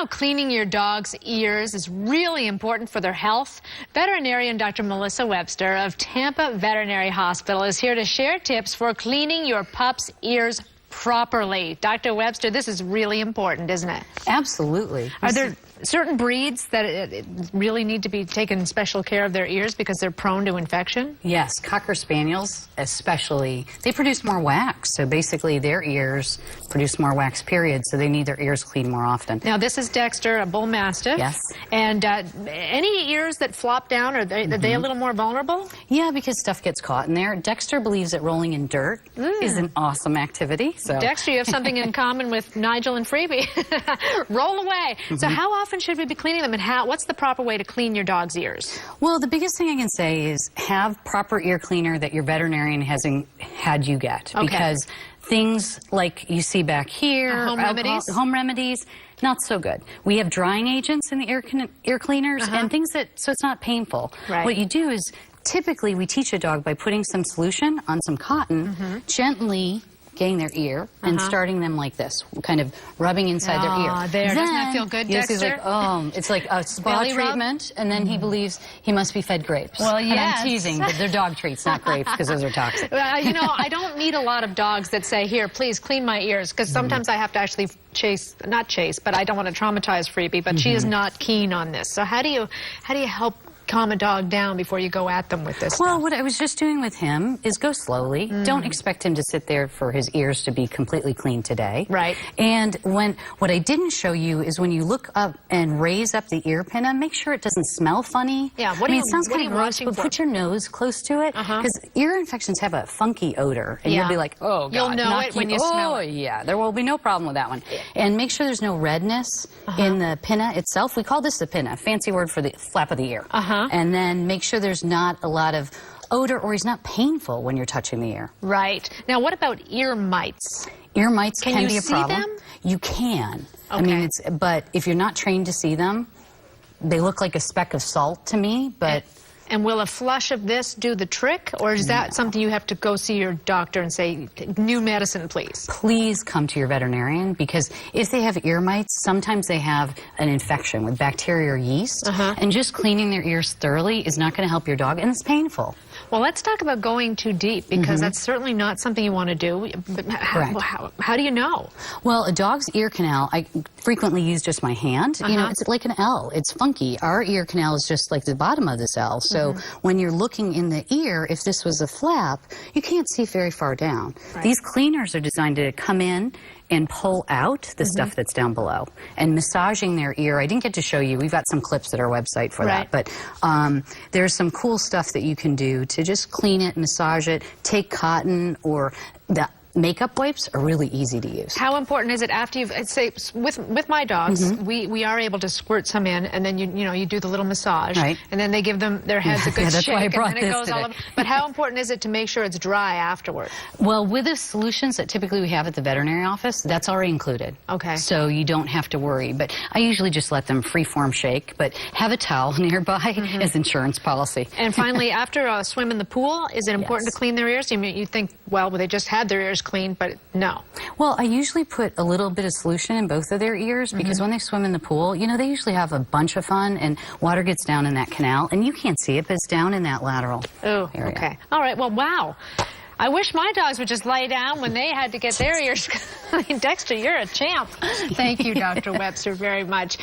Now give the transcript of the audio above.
cleaning your dog's ears is really important for their health? Veterinarian Dr. Melissa Webster of Tampa Veterinary Hospital is here to share tips for cleaning your pup's ears properly. Dr. Webster, this is really important, isn't it? Absolutely. Are there certain breeds that really need to be taken special care of their ears because they're prone to infection? Yes, Cocker Spaniels especially, they produce more wax. So basically their ears produce more wax, period. So they need their ears cleaned more often. Now this is Dexter, a bull mastiff. Yes. And any ears that flop down, are they a little more vulnerable? Yeah, because stuff gets caught in there. Dexter believes that rolling in dirt is an awesome activity. So Dexter, you have something in common with Nigel and Freebie. Roll away. So how often should we be cleaning them, and what's the proper way to clean your dog's ears? Well, the biggest thing I can say is have proper ear cleaner that your veterinarian hasn't had you get. Okay. Because things like you see back here, home remedies, not so good. We have drying agents in the ear cleaners and things so it's not painful. Right. What you do is typically we teach a dog by putting some solution on some cotton, gently getting their ear and starting them like this, kind of rubbing inside their ear. There. Doesn't that feel good, Dexter? He's like, it's like a spa treatment, and then he believes he must be fed grapes. Well, yes. And I'm teasing, but they're dog treats, not grapes, because those are toxic. You know, I don't meet a lot of dogs that say, here, please clean my ears, because sometimes I have to actually not chase, but I don't want to traumatize Freebie, but she is not keen on this. So how do you help calm a dog down before you go at them with this stuff? What I was just doing with him is go slowly. Don't expect him to sit there for his ears to be completely clean today. Right. And what I didn't show you is when you look up and raise up the ear pinna, make sure it doesn't smell funny. Yeah, it sounds kind of gross, but put your nose close to it, because ear infections have a funky odor, and you'll be like, oh, God. You'll know it when you smell it. Oh, yeah, there will be no problem with that one. And make sure there's no redness in the pinna itself. We call this the pinna, fancy word for the flap of the ear. And then make sure there's not a lot of odor or he's not painful when you're touching the ear. Right. Now, what about ear mites? Ear mites can be a problem. Can you see them? You can. Okay. I mean, but if you're not trained to see them, they look like a speck of salt to me, but... And will a flush of this do the trick, or is that something you have to go see your doctor and say, new medicine, please? Please come to your veterinarian, because if they have ear mites, sometimes they have an infection with bacteria or yeast, and just cleaning their ears thoroughly is not going to help your dog, and it's painful. Well, let's talk about going too deep, because that's certainly not something you want to do. But how do you know? Well, a dog's ear canal, I frequently use just my hand. You know, it's like an L. It's funky. Our ear canal is just like the bottom of this L. So when you're looking in the ear, if this was a flap, you can't see very far down. Right. These cleaners are designed to come in and pull out the stuff that's down below. And massaging their ear, I didn't get to show you, we've got some clips at our website for that, but there's some cool stuff that you can do to just clean it, massage it, take cotton, or the makeup wipes are really easy to use. How important is it after you've, say, with my dogs, we are able to squirt some in, and then you do the little massage, and then they give them their heads a good shake, why I brought and then it goes all over. But how important is it to make sure it's dry afterward? Well, with the solutions that typically we have at the veterinary office, that's already included. Okay. So you don't have to worry. But I usually just let them free-form shake, but have a towel nearby as insurance policy. And finally, after a swim in the pool, is it important to clean their ears? You think, well, they just had their ears clean, but no. Well, I usually put a little bit of solution in both of their ears, because when they swim in the pool, you know, they usually have a bunch of fun, and water gets down in that canal, and you can't see it, but it's down in that lateral area. Okay. All right, well, wow. I wish my dogs would just lay down when they had to get their ears. I mean, Dexter, you're a champ. Thank you, Dr. Webster, very much.